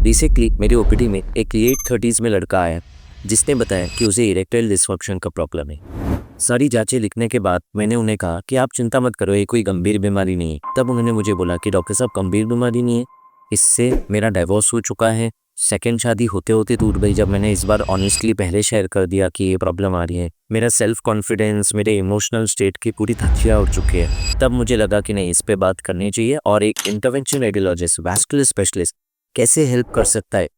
Basically मेरे OPD में एक लेट 30s में लड़का आया जिसने बताया कि उसे इरेक्टाइल डिसफंक्शन का प्रॉब्लम है। सारी जांचें लिखने के बाद मैंने उन्हें कहा कि आप चिंता मत करो, ये कोई गंभीर बीमारी नहीं है। तब उन्होंने मुझे बोला कि डॉक्टर साहब, गंभीर बीमारी नहीं है, इससे मेरा डाइवोर्स हो चुका है, सेकंड शादी होते होते टूट गई। जब मैंने इस बार ऑनेस्टली पहले शेयर कर दिया कि ये प्रॉब्लम आ रही है, मेरा सेल्फ कॉन्फिडेंस, मेरे इमोशनल स्टेट की पूरी धज्जियां उड़ चुकी है। तब मुझे लगा कि नहीं, इस पे बात करनी चाहिए और एक इंटरवेंशन रेडियोलॉजिस्ट, वैस्कुलर स्पेशलिस्ट कैसे हेल्प कर सकता है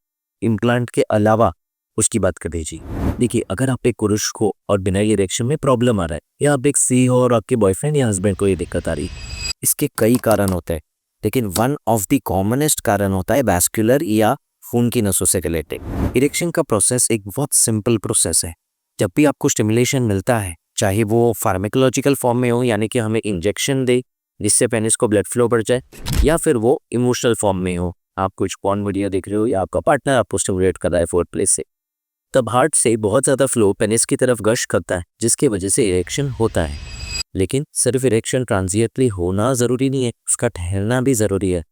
इम्प्लांट के अलावा, उसकी बात कर दीजिए। देखिए, अगर आप एक पुरुष को और बिना इरेक्शन में प्रॉब्लम आ रहा है, या आप एक सी हो और आपके बॉयफ्रेंड या हस्बैंड को ये दिक्कत आ रही है, इसके कई कारण होते हैं, लेकिन वन ऑफ द कॉमनेस्ट कारण होता है वैस्कुलर या खून की नसों से रिलेटेड। इरेक्शन का प्रोसेस एक बहुत सिंपल प्रोसेस है। जब भी आपको स्टिमुलेशन मिलता है, चाहे वो फार्मेकोलॉजिकल फॉर्म में हो, यानी कि हमें इंजेक्शन दे जिससे पेनिस को ब्लड फ्लो बढ़ जाए, या फिर वो इमोशनल फॉर्म में हो, आप कुछ पॉर्न वीडियो देख रहे हो या आपका पार्टनर आपको स्टिमुलेट कर रहा है फोर्थ प्लेस से, तब हार्ट से बहुत ज़्यादा फ्लो पेनिस की तरफ गश करता है, जिसकी वजह से इरेक्शन होता है। लेकिन सिर्फ इरेक्शन ट्रांजिएंटली होना ज़रूरी नहीं है, उसका ठहरना भी ज़रूरी है,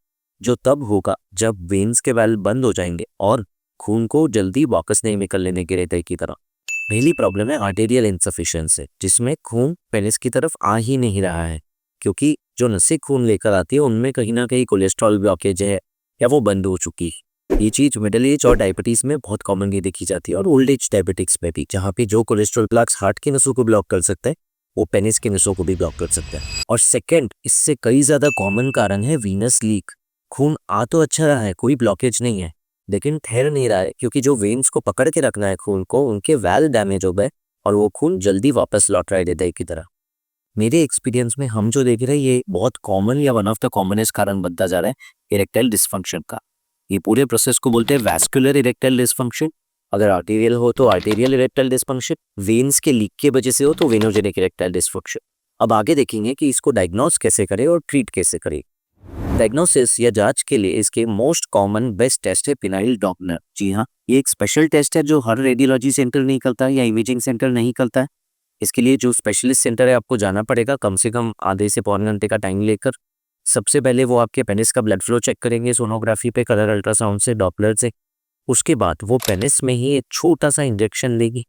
जो तब होगा जब वेन्स के वाल्व बंद हो जाएंगे और खून को जल्दी वापस नहीं निकल लेने के रेते की तरह। पहली प्रॉब्लम है आर्टेरियल इंसफिशिएंसी, जिसमें खून पेनिस की तरफ आ ही नहीं रहा है, क्योंकि जो नसें खून लेकर आती है उनमें कहीं ना कहीं कोलेस्ट्रॉल ब्लॉकेज है या वो बंद हो चुकी है। ये चीज़ मिडिल एज और डायबिटीज़ में बहुत कॉमनली देखी जाती है, और ओल्ड एज डायबिटिक्स में भी, जहाँ पे जो कोलेस्ट्रॉल प्लाक्स हार्ट की नसों को ब्लॉक कर सकता है, वो पेनिस की नसों को भी ब्लॉक कर सकता है। और सेकंड, इससे कई ज़्यादा कॉमन कारण है वीनस लीक। खून आ तो अच्छा रहा है, कोई ब्लॉकेज नहीं है, लेकिन ठहर नहीं रहा है, क्योंकि जो वेन्स को पकड़ के रखना है खून को, उनके वाल्व डैमेज हो गए और वो खून जल्दी वापस लौट रहा है हृदय की तरह। मेरे एक्सपीरियंस में हम जो देख रहे हैं, ये बहुत कॉमन या वन ऑफ द कॉमनेस्ट कारण बनता जा रहा है इरेक्टाइल डिसफंक्शन का। ये पूरे प्रोसेस को बोलते हैं वैस्कुलर इरेक्टाइल डिसफंक्शन। अगर आर्टेरियल हो तो आर्टेरियल इरेक्टाइल डिसफंक्शन, वेन्स के लीक की वजह से हो तो वेनोजेनिक इरेक्टाइल डिसफंक्शन। अब आगे देखेंगे कि इसको डायग्नोस कैसे करें और ट्रीट कैसे करें। डायग्नोसिस या जांच के लिए इसके मोस्ट कॉमन बेस्ट टेस्ट है पिनाइल डॉपलर। जी हाँ, ये एक स्पेशल टेस्ट है जो हर रेडियोलॉजी सेंटर नहीं करता है या इमेजिंग सेंटर नहीं करता है। इसके लिए जो स्पेशलिस्ट सेंटर है आपको जाना पड़ेगा, कम से कम आधे से पौने घंटे का टाइम लेकर। सबसे पहले वो आपके पेनिस का ब्लड फ्लो चेक करेंगे सोनोग्राफी पे, कलर अल्ट्रासाउंड से, डॉपलर से। उसके बाद वो पेनिस में ही एक छोटा सा इंजेक्शन लेगी,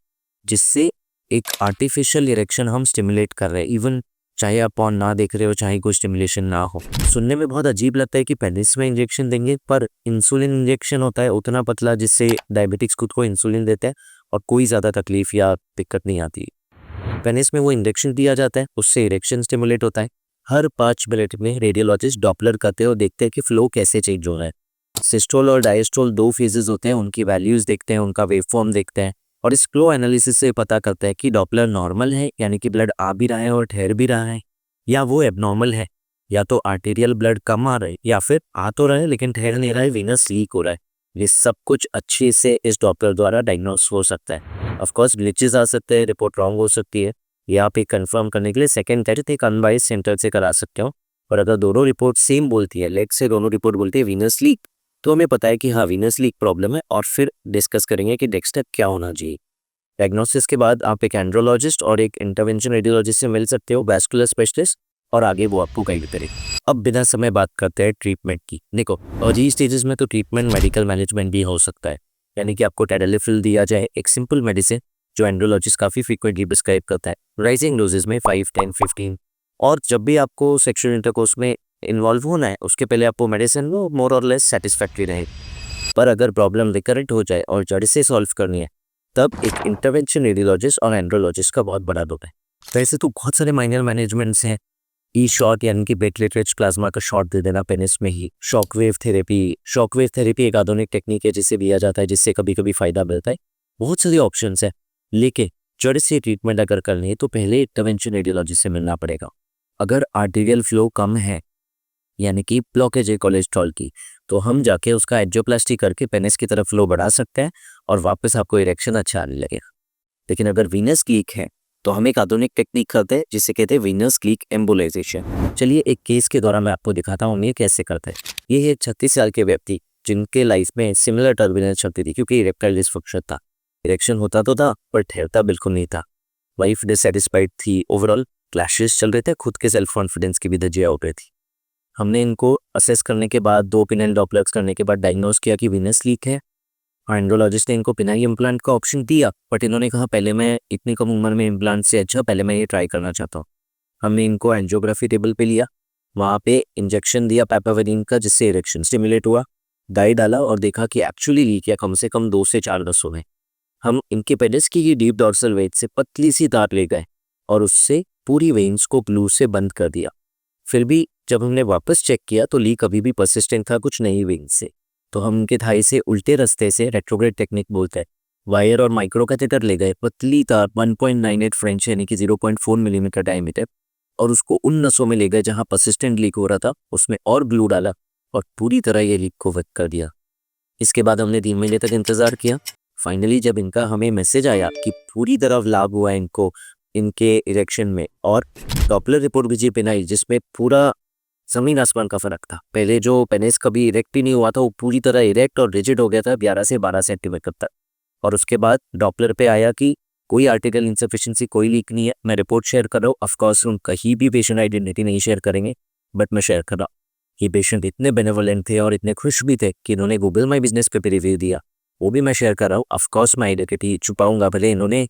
जिससे एक आर्टिफिशियल इरेक्शन हम स्टिमुलेट कर रहे हैं, इवन चाहे आप पॉर्न ना देख रहे हो, चाहे कोई स्टिमुलेशन ना हो। सुनने में बहुत अजीब लगता है कि पेनिस में इंजेक्शन देंगे, पर इंसुलिन इंजेक्शन होता है उतना पतला, जिससे डायबिटिक्स खुद को इंसुलिन देते हैं और कोई ज़्यादा तकलीफ या दिक्कत नहीं आती। पेनिस में वो इंजेक्शन दिया जाता है, उससे इरेक्शन स्टिमुलेट होता है। हर 5 मिनट में रेडियोलॉजिस्ट डॉपलर करते हैं और देखते हैं कि फ्लो कैसे चेंज हो रहा है। सिस्टोल और डायस्टोल 2 फेजेस होते हैं, उनकी वैल्यूज़ देखते हैं, उनका वेवफॉर्म देखते हैं, और इस फ्लो एनालिसिस से पता करता है कि डॉपलर नॉर्मल है, यानी कि ब्लड आ भी रहा है और ठहर भी रहा है, या वो एबनॉर्मल है, या तो आर्टेरियल ब्लड कम आ रहा है, या फिर आ तो रहा है लेकिन ठहर नहीं रहा है, वेनस लीक हो रहा है। ये सब कुछ अच्छे से इस डॉपलर द्वारा डायग्नोस हो सकता है। ऑफ कोर्स ग्लिचेस आ सकते हैं, रिपोर्ट रॉन्ग हो सकती है, या आप एक कंफर्म करने के लिए सेकंड टेस्ट एक अनबाइज सेंटर से करा सकते हो। और अगर दोनों रिपोर्ट सेम बोलती है, लेट से दोनों रिपोर्ट बोलती है वीनस लीक, तो हमें पता है कि हाँ, वीनस लीक प्रॉब्लम है, और फिर डिस्कस करेंगे कि नेक्स्ट स्टेप क्या होना चाहिए। डायग्नोसिस के बाद आप एक एंड्रोलॉजिस्ट और एक इंटरवेंशन रेडियोलॉजिस्ट से मिल सकते हो, वैस्कुलर स्पेशलिस्ट, और आगे वो आपको गाइड करे। अब बिना समय बात करते हैं ट्रीटमेंट की। देखो, अर्ली स्टेजेस में तो ट्रीटमेंट मेडिकल मैनेजमेंट भी हो सकता है, यानी कि आपको टेडालिफिल दिया जाए, एक सिंपल मेडिसिन जो एंड्रोलॉजिस्ट काफ़ी फ्रीक्वेंटली प्रिस्क्राइब करता है, राइजिंग डोजेज में 5, 10, 15। और जब भी आपको सेक्सुअल इंटरकोर्स में इन्वॉल्व होना है, उसके पहले आपको मेडिसिन लो, मोर और लेस सेटिस्फैक्ट्री रहे। पर अगर प्रॉब्लम रिकरेंट हो जाए और जड़ से सॉल्व करनी है, तब एक इंटरवेंशन रेडियोलॉजिस्ट और एंड्रोलॉजिस्ट का बहुत बड़ा रोल है। वैसे तो बहुत सारे माइनर मैनेजमेंट्स हैं, ई शॉट यानी कि प्लेटलेट रिच प्लाज्मा का शॉट दे देना पेनिस में ही, शॉकवेव थेरेपी एक आधुनिक टेक्निक है जिसे दिया जाता है, जिससे कभी कभी फायदा मिलता है। बहुत सारे ऑप्शंस है, लेकिन जड़ से ट्रीटमेंट अगर करनी है तो पहले इंटरवेंशन रेडियोलॉजिस्ट से मिलना पड़ेगा। अगर आर्टेरियल फ्लो कम है, यानी कि ब्लॉकेज है कोलेस्ट्रॉल की, तो हम जाके उसका एंजियोप्लास्टी करके पेनिस की तरफ फ्लो बढ़ा सकते हैं और वापस आपको इरेक्शन अच्छा आने लगेगा। लेकिन अगर वीनस लीक है तो हम एक आधुनिक टेक्निक करते हैं जिसे कहते हैं वीनस लीक एम्बोलाइजेशन। चलिए एक केस के द्वारा मैं आपको दिखाता हूँ ये कैसे करते हैं। ये है 36 साल के व्यक्ति जिनके लाइफ में सिमिलर टर्बुलेंस चलती थी, क्योंकि इरेक्टाइल डिसफंक्शन था। इरेक्शन होता तो था पर ठहरता बिल्कुल नहीं था। वाइफ डिससेटिस्फाइड थी, ओवरऑल क्लैशेस चल रहे थे, खुद के सेल्फ कॉन्फिडेंस की भी धज्जियां उड़ रही थी। हमने इनको असेस करने के बाद 2 पिनल डॉपलर्स करने के बाद डायग्नोज किया कि वीनस लीक है। एंड्रोलॉजिस्ट ने इनको पिनाई इम्प्लांट का ऑप्शन दिया, बट इन्होंने कहा पहले मैं इतनी कम उम्र में इम्प्लांट से अच्छा पहले मैं ये ट्राई करना चाहता हूँ। हमने इनको एंजियोग्राफी टेबल पे लिया, वहाँ पे इंजेक्शन दिया पैपावेरिन का जिससे इरेक्शन स्टिमुलेट हुआ, डाई डाला और देखा कि एक्चुअली लीक है कम से कम 2 से 4 नसों में। हम इनके पेडिस की डीप डॉर्सल वेन से पतली सी तार ले गए और उससे पूरी वेन्स को ग्लू से बंद कर दिया। फिर भी जब हमने वापस चेक किया तो लीक अभी भी परसिस्टेंट था कुछ नई वेन्स से। तो हम उनके थाई से उल्टे रास्ते से रेट्रोग्रेड टेक्निक बोलते हैं वायर और माइक्रो कैथेटर ले गए, पतली तार 1.98 फ्रेंच यानी कि 0.4 मिलीमीटर डायमीटर, और उसको उन नसों में ले गए जहां परसिस्टेंट लीक हो रहा था, उसमें और ग्लू डाला और पूरी तरह ये लीक को वक्त कर दिया। इसके बाद हमने 3 महीने तक इंतजार किया। फाइनली जब इनका हमें मैसेज आया कि पूरी तरह लाभ हुआ है इनको इनके इरेक्शन में, और डॉपलर रिपोर्ट भेजी पिनाई जिसमें पूरा जमीन आसमान का फर्क था। पहले जो पेनिस कभी इरेक्ट ही नहीं हुआ था वो पूरी तरह इरेक्ट और रिजिड हो गया था 11 से 12 सेंटीमीटर तक। और उसके बाद डॉपलर पे आया कि कोई आर्टिकल इंसफिशिएंसी, कोई लीक नहीं है। मैं रिपोर्ट शेयर कर रहा हूँ, ऑफकोर्स हम कहीं भी पेशेंट आइडेंटिटी नहीं शेयर करेंगे, बट मैं शेयर कर रहा हूँ। ये पेशेंट इतने बेनेवोलेंट थे और इतने खुश भी थे कि इन्होंने गूगल माई बिजनेस पे रिव्यू दिया, वो भी मैं शेयर कर रहा हूँ। ऑफकोर्स मैं आइडेंटिटी छुपाऊंगा, भले इन्होंने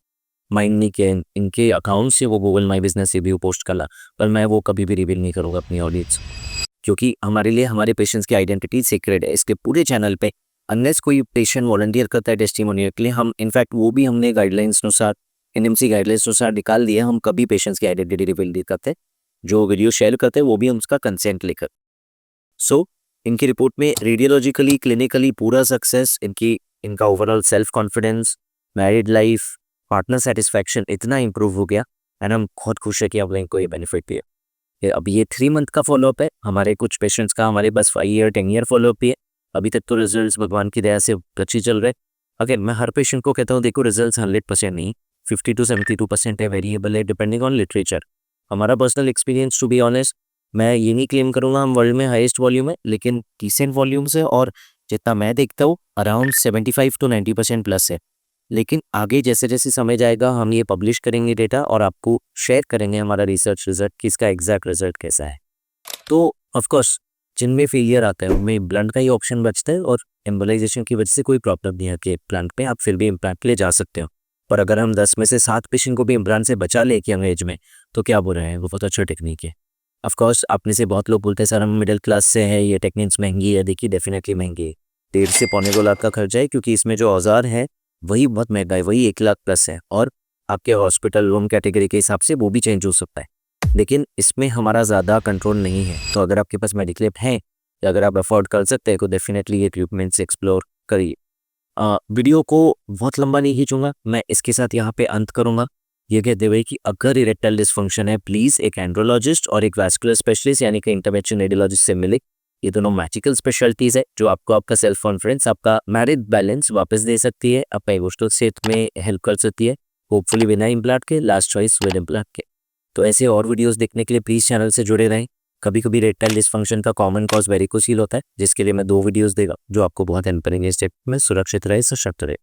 माइंड नहीं किया, इनके अकाउंट से वो Google my business review post करा, पर मैं वो कभी भी रिवील नहीं करूँगा अपनी ऑडियंस, क्योंकि हमारे लिए हमारे पेशेंट्स की आइडेंटिटी सीक्रेट है। इसके पूरे चैनल पे अनलेस कोई पेशेंट वॉलंटियर करता है टेस्टिमोनियल के लिए, हम इनफैक्ट वो भी हमने गाइडलाइंस अनुसार एनएमसी गाइडलाइंस अनुसार निकाल दिया, हम कभी पेशेंट्स की आइडेंटिटी रिवील नहीं करते। जो वीडियो शेयर करते हैं वो भी हम उसका कंसेंट लेकर। सो इनकी रिपोर्ट में रेडियोलॉजिकली क्लिनिकली पूरा सक्सेस, इनका overall self confidence, married life, partner satisfaction इतना इंप्रूव हो गया एंड हम बहुत खुश है कि अब इनको ये बेनिफिट दिया। अब ये 3 मंथ का फॉलोअप है, हमारे कुछ पेशेंट्स का हमारे पास 5 ईयर 10 ईयर फॉलोअप भी है। अभी तक तो रिजल्ट्स भगवान की दया से अच्छी चल रहे। अगर मैं हर पेशेंट को कहता हूँ देखो रिजल्ट्स 100% नहीं, 50 to 72% है, वेरिएबल है डिपेंडिंग ऑन लिटरेचर। हमारा personal experience, to be honest, मैं ये नहीं क्लेम करूँगा हम वर्ल्ड में हाईएस्ट वॉल्यूम है, लेकिन डिसेंट वॉल्यूम्स है और जितना मैं देखता हूँ अराउंड 75 to 90% प्लस है। लेकिन आगे जैसे जैसे समय जाएगा हम ये पब्लिश करेंगे डेटा और आपको शेयर करेंगे हमारा रिसर्च रिजल्ट कि इसका एग्जैक्ट रिजल्ट कैसा है। तो ऑफकोर्स जिनमें फेलियर आता है उनमें ब्लंट का ही ऑप्शन बचता है, और एम्बोलाइजेशन की वजह से कोई प्रॉब्लम नहीं आती है प्लांट पे, आप फिर भी इम्प्लांट के लिए जा सकते हो। पर अगर हम 10 में से 7 पेशेंट को भी इम्प्लांट से बचा ले यंग एज में तो क्या बुरा है, वो बहुत अच्छा टेक्निक है। ऑफकोर्स आप में से बहुत लोग बोलते हैं सर हम मिडिल क्लास से हैं, ये टेक्निक्स महंगी है। देखिए डेफिनेटली महंगी है, 1.5 से पौने 2 लाख का खर्चा है, क्योंकि इसमें जो औजार है वही बहुत महंगा है, वही 1 लाख प्लस है, और आपके हॉस्पिटल रूम कैटेगरी के हिसाब से वो भी चेंज हो सकता है। लेकिन इसमें हमारा ज़्यादा कंट्रोल नहीं है, तो अगर आपके पास मेडिक्लेम है या अगर आप अफोर्ड कर सकते हैं तो डेफिनेटली ये ट्रीटमेंट्स एक्सप्लोर करिए। वीडियो को बहुत लंबा नहीं खींचूंगा, मैं इसके साथ यहाँ पे अंत करूँगा ये कहते हुए कि अगर इरेक्टाइल डिसफंक्शन है प्लीज़ एक एंड्रोलॉजिस्ट और एक वैस्कुलर स्पेशलिस्ट यानी कि इंटरवेंशन रेडियोलॉजिस्ट से मिले। ये दोनों मैजिकल स्पेशलिटीज़ है जो आपको आपका सेल्फ कॉन्फिडेंस, आपका मैरिड बैलेंस वापस दे सकती है, आपका इमोशनल सेहत में हेल्प कर सकती है, होपफुली बिना इम्प्लांट के, लास्ट चॉइस विद इम्प्लांट के। तो ऐसे और वीडियोस देखने के लिए प्लीज़ चैनल से जुड़े रहें। कभी कभी इरेक्टाइल डिसफंक्शन का कॉमन कॉज वेरिकोसील होता है, जिसके लिए मैं 2 वीडियोस देगा जो आपको बहुत हेल्प करेंगे इस स्टेप में। सुरक्षित रहे, सशक्त रहे।